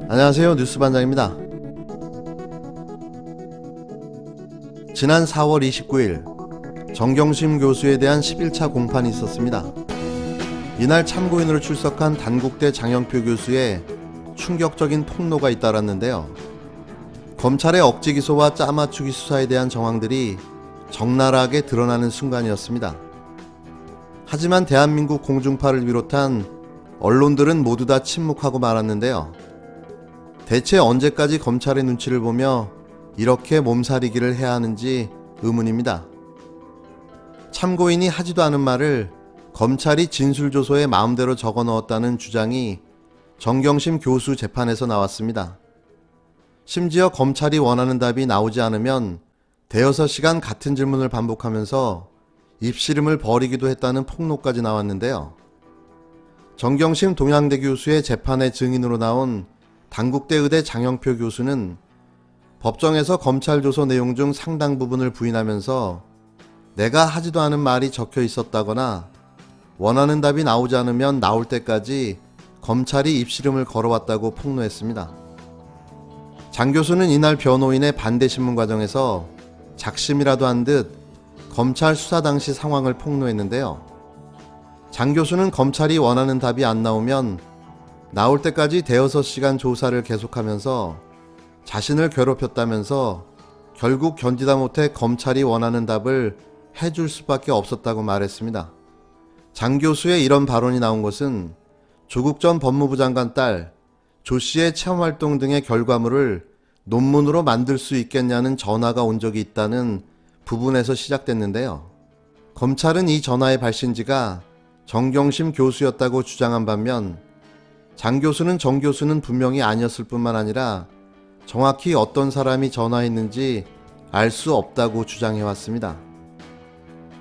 안녕하세요. 뉴스반장입니다. 지난 4월 29일 정경심 교수에 대한 11차 공판이 있었습니다. 이날 참고인으로 출석한 단국대 장영표 교수의 충격적인 폭로가 잇따랐는데요. 검찰의 억지 기소와 짜맞추기 수사에 대한 정황들이 적나라하게 드러나는 순간이었습니다. 하지만 대한민국 공중파를 비롯한 언론들은 모두 다 침묵하고 말았는데요. 대체 언제까지 검찰의 눈치를 보며 이렇게 몸살이기를 해야 하는지 의문입니다. 참고인이 하지도 않은 말을 검찰이 진술조서에 마음대로 적어 넣었다는 주장이 정경심 교수 재판에서 나왔습니다. 심지어 검찰이 원하는 답이 나오지 않으면 대여섯 시간 같은 질문을 반복하면서 입씨름을 벌이기도 했다는 폭로까지 나왔는데요. 정경심 동양대 교수의 재판의 증인으로 나온 단국대 의대 장영표 교수는 법정에서 검찰 조서 내용 중 상당 부분을 부인하면서 내가 하지도 않은 말이 적혀 있었다거나 원하는 답이 나오지 않으면 나올 때까지 검찰이 입씨름을 걸어왔다고 폭로했습니다. 장 교수는 이날 변호인의 반대 신문 과정에서 작심이라도 한 듯 검찰 수사 당시 상황을 폭로했는데요. 장 교수는 검찰이 원하는 답이 안 나오면 나올 때까지 대여섯 시간 조사를 계속하면서 자신을 괴롭혔다면서 결국 견디다 못해 검찰이 원하는 답을 해줄 수밖에 없었다고 말했습니다. 장 교수의 이런 발언이 나온 것은 조국 전 법무부 장관 딸 조 씨의 체험활동 등의 결과물을 논문으로 만들 수 있겠냐는 전화가 온 적이 있다는 부분에서 시작됐는데요. 검찰은 이 전화의 발신지가 정경심 교수였다고 주장한 반면 장 교수는 정 교수는 분명히 아니었을 뿐만 아니라 정확히 어떤 사람이 전화했는지 알 수 없다고 주장해왔습니다.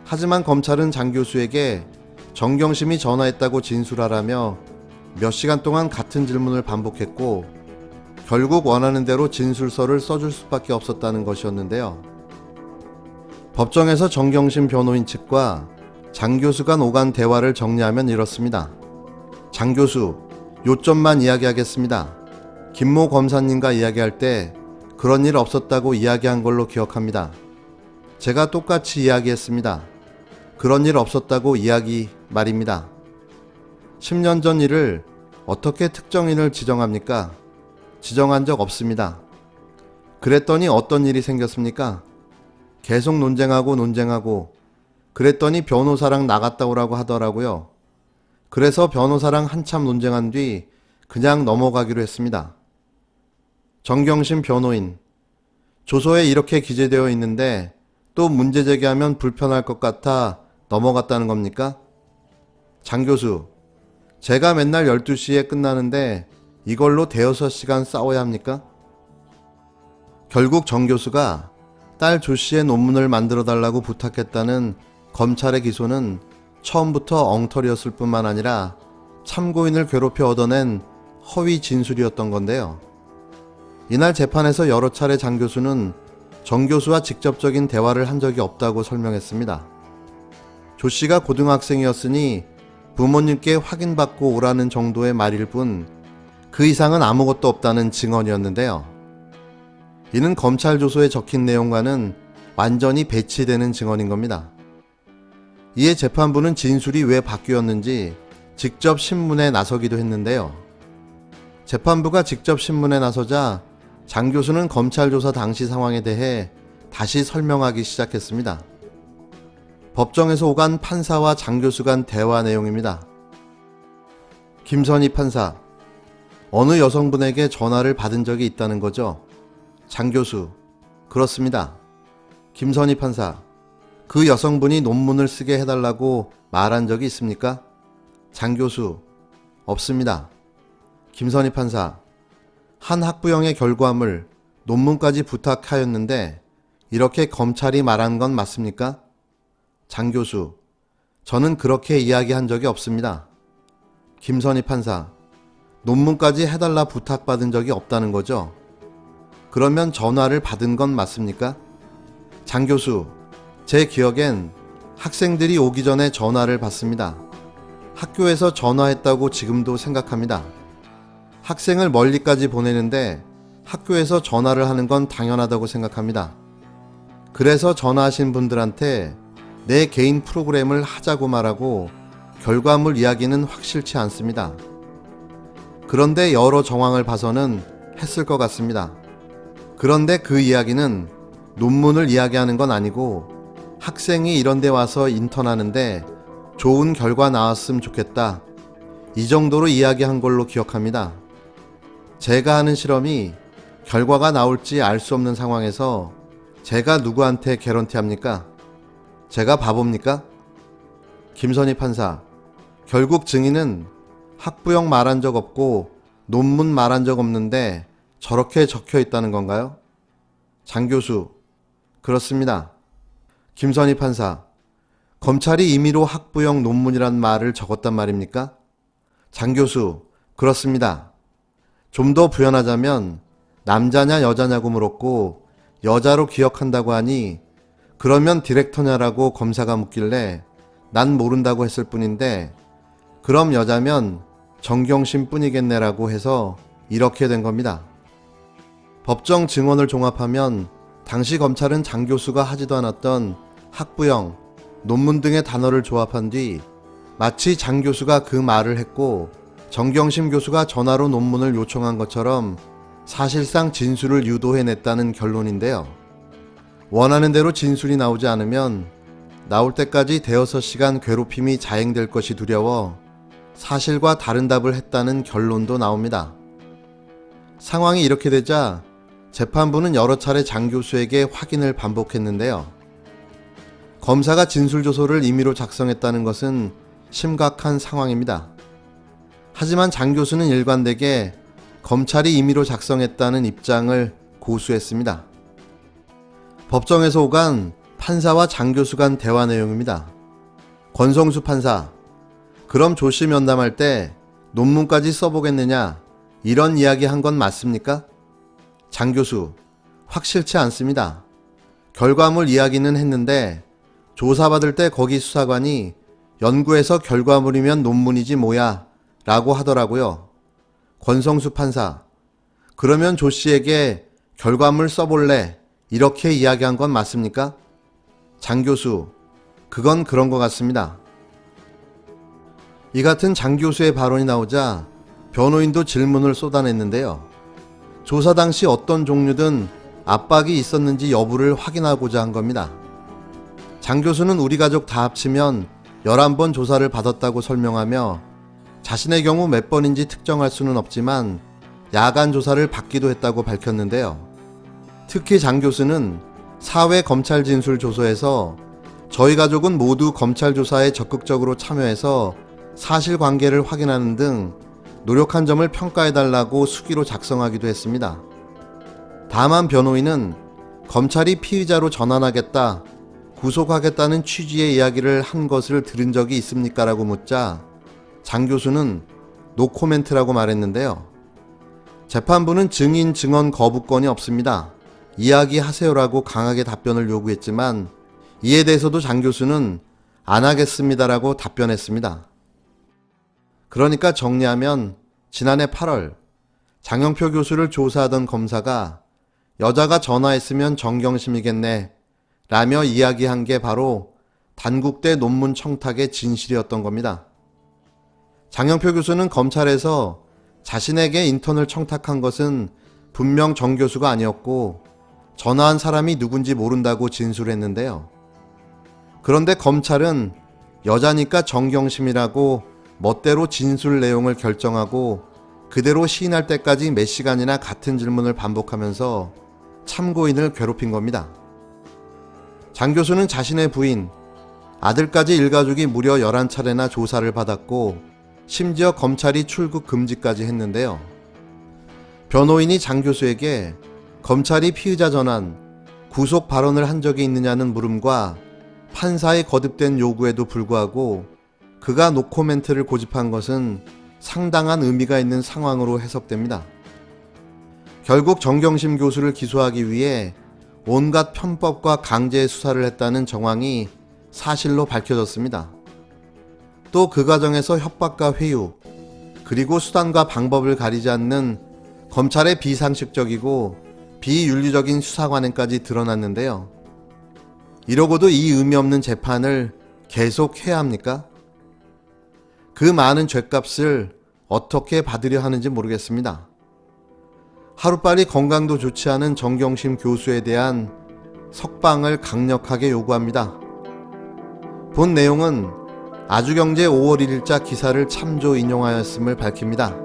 하지만 검찰은 장 교수에게 정경심이 전화했다고 진술하라며 몇 시간 동안 같은 질문을 반복했고 결국 원하는 대로 진술서를 써줄 수밖에 없었다는 것이었는데요. 법정에서 정경심 변호인 측과 장 교수 간 오간 대화를 정리하면 이렇습니다. 장 교수, 요점만 이야기하겠습니다. 김모 검사님과 이야기할 때 그런 일 없었다고 이야기한 걸로 기억합니다. 제가 똑같이 이야기했습니다. 그런 일 없었다고 이야기 말입니다. 10년 전 일을 어떻게 특정인을 지정합니까? 지정한 적 없습니다. 그랬더니 어떤 일이 생겼습니까? 계속 논쟁하고 그랬더니 변호사랑 나갔다 오라고 하더라고요. 그래서 변호사랑 한참 논쟁한 뒤 그냥 넘어가기로 했습니다. 정경심 변호인, 조서에 이렇게 기재되어 있는데 또 문제 제기하면 불편할 것 같아 넘어갔다는 겁니까? 장 교수, 제가 맨날 12시에 끝나는데 이걸로 대여섯 시간 싸워야 합니까? 결국 정 교수가 딸 조 씨의 논문을 만들어 달라고 부탁했다는 검찰의 기소는 처음부터 엉터리였을 뿐만 아니라 참고인을 괴롭혀 얻어낸 허위 진술이었던 건데요. 이날 재판에서 여러 차례 장 교수는 정 교수와 직접적인 대화를 한 적이 없다고 설명했습니다. 조 씨가 고등학생이었으니 부모님께 확인받고 오라는 정도의 말일 뿐 그 이상은 아무것도 없다는 증언이었는데요. 이는 검찰 조서에 적힌 내용과는 완전히 배치되는 증언인 겁니다. 이에 재판부는 진술이 왜 바뀌었는지 직접 신문에 나서기도 했는데요. 재판부가 직접 신문에 나서자 장 교수는 검찰 조사 당시 상황에 대해 다시 설명하기 시작했습니다. 법정에서 오간 판사와 장 교수 간 대화 내용입니다. 김선희 판사, 어느 여성분에게 전화를 받은 적이 있다는 거죠? 장 교수, 그렇습니다. 김선희 판사, 그 여성분이 논문을 쓰게 해달라고 말한 적이 있습니까? 장 교수, 없습니다. 김선희 판사, 한 학부형의 결과물, 논문까지 부탁하였는데 이렇게 검찰이 말한 건 맞습니까? 장 교수, 저는 그렇게 이야기한 적이 없습니다. 김선희 판사, 논문까지 해달라 부탁받은 적이 없다는 거죠? 그러면 전화를 받은 건 맞습니까? 장 교수, 제 기억엔 학생들이 오기 전에 전화를 받습니다. 학교에서 전화했다고 지금도 생각합니다. 학생을 멀리까지 보내는데 학교에서 전화를 하는 건 당연하다고 생각합니다. 그래서 전화하신 분들한테 내 개인 프로그램을 하자고 말하고 결과물 이야기는 확실치 않습니다. 그런데 여러 정황을 봐서는 했을 것 같습니다. 그런데 그 이야기는 논문을 이야기하는 건 아니고 학생이 이런 데 와서 인턴하는데 좋은 결과 나왔으면 좋겠다, 이 정도로 이야기한 걸로 기억합니다. 제가 하는 실험이 결과가 나올지 알 수 없는 상황에서 제가 누구한테 개런티합니까? 제가 바보입니까? 김선희 판사, 결국 증인은 학부형 말한 적 없고 논문 말한 적 없는데 저렇게 적혀 있다는 건가요? 장 교수, 그렇습니다. 김선희 판사, 검찰이 임의로 학부형 논문이란 말을 적었단 말입니까? 장 교수, 그렇습니다. 좀 더 부연하자면 남자냐 여자냐고 물었고 여자로 기억한다고 하니 그러면 디렉터냐라고 검사가 묻길래 난 모른다고 했을 뿐인데 그럼 여자면 정경심 뿐이겠네라고 해서 이렇게 된 겁니다. 법정 증언을 종합하면 당시 검찰은 장 교수가 하지도 않았던 학부형, 논문 등의 단어를 조합한 뒤 마치 장 교수가 그 말을 했고 정경심 교수가 전화로 논문을 요청한 것처럼 사실상 진술을 유도해냈다는 결론인데요. 원하는 대로 진술이 나오지 않으면 나올 때까지 대여섯 시간 괴롭힘이 자행될 것이 두려워 사실과 다른 답을 했다는 결론도 나옵니다. 상황이 이렇게 되자 재판부는 여러 차례 장 교수에게 확인을 반복했는데요. 검사가 진술조서를 임의로 작성했다는 것은 심각한 상황입니다. 하지만 장 교수는 일관되게 검찰이 임의로 작성했다는 입장을 고수했습니다. 법정에서 오간 판사와 장 교수 간 대화 내용입니다. 권성수 판사, 그럼 조 씨 면담할 때 논문까지 써보겠느냐, 이런 이야기 한 건 맞습니까? 장 교수, 확실치 않습니다. 결과물 이야기는 했는데 조사받을 때 거기 수사관이 연구해서 결과물이면 논문이지 뭐야 라고 하더라고요. 권성수 판사, 그러면 조 씨에게 결과물 써볼래 이렇게 이야기한 건 맞습니까? 장 교수, 그건 그런 것 같습니다. 이 같은 장 교수의 발언이 나오자 변호인도 질문을 쏟아냈는데요. 조사 당시 어떤 종류든 압박이 있었는지 여부를 확인하고자 한 겁니다. 장 교수는 우리 가족 다 합치면 11번 조사를 받았다고 설명하며 자신의 경우 몇 번인지 특정할 수는 없지만 야간 조사를 받기도 했다고 밝혔는데요. 특히 장 교수는 사회 검찰 진술 조서에서 저희 가족은 모두 검찰 조사에 적극적으로 참여해서 사실관계를 확인하는 등 노력한 점을 평가해달라고 수기로 작성하기도 했습니다. 다만 변호인은 검찰이 피의자로 전환하겠다, 구속하겠다는 취지의 이야기를 한 것을 들은 적이 있습니까? 라고 묻자 장 교수는 노코멘트라고 말했는데요. 재판부는 증인 증언 거부권이 없습니다. 이야기하세요라고 강하게 답변을 요구했지만 이에 대해서도 장 교수는 안 하겠습니다라고 답변했습니다. 그러니까 정리하면 지난해 8월 장영표 교수를 조사하던 검사가 여자가 전화했으면 정경심이겠네 라며 이야기한 게 바로 단국대 논문 청탁의 진실이었던 겁니다. 장영표 교수는 검찰에서 자신에게 인턴을 청탁한 것은 분명 정 교수가 아니었고 전화한 사람이 누군지 모른다고 진술했는데요. 그런데 검찰은 여자니까 정경심이라고 멋대로 진술 내용을 결정하고 그대로 시인할 때까지 몇 시간이나 같은 질문을 반복하면서 참고인을 괴롭힌 겁니다. 장 교수는 자신의 부인, 아들까지 일가족이 무려 11차례나 조사를 받았고 심지어 검찰이 출국 금지까지 했는데요. 변호인이 장 교수에게 검찰이 피의자 전환, 구속 발언을 한 적이 있느냐는 물음과 판사의 거듭된 요구에도 불구하고 그가 노코멘트를 고집한 것은 상당한 의미가 있는 상황으로 해석됩니다. 결국 정경심 교수를 기소하기 위해 온갖 편법과 강제 수사를 했다는 정황이 사실로 밝혀졌습니다. 또 그 과정에서 협박과 회유, 그리고 수단과 방법을 가리지 않는 검찰의 비상식적이고 비윤리적인 수사 관행까지 드러났는데요. 이러고도 이 의미 없는 재판을 계속 해야 합니까? 그 많은 죗값을 어떻게 받으려 하는지 모르겠습니다. 하루빨리 건강도 좋지 않은 정경심 교수에 대한 석방을 강력하게 요구합니다. 본 내용은 아주경제 5월 1일자 기사를 참조 인용하였음을 밝힙니다.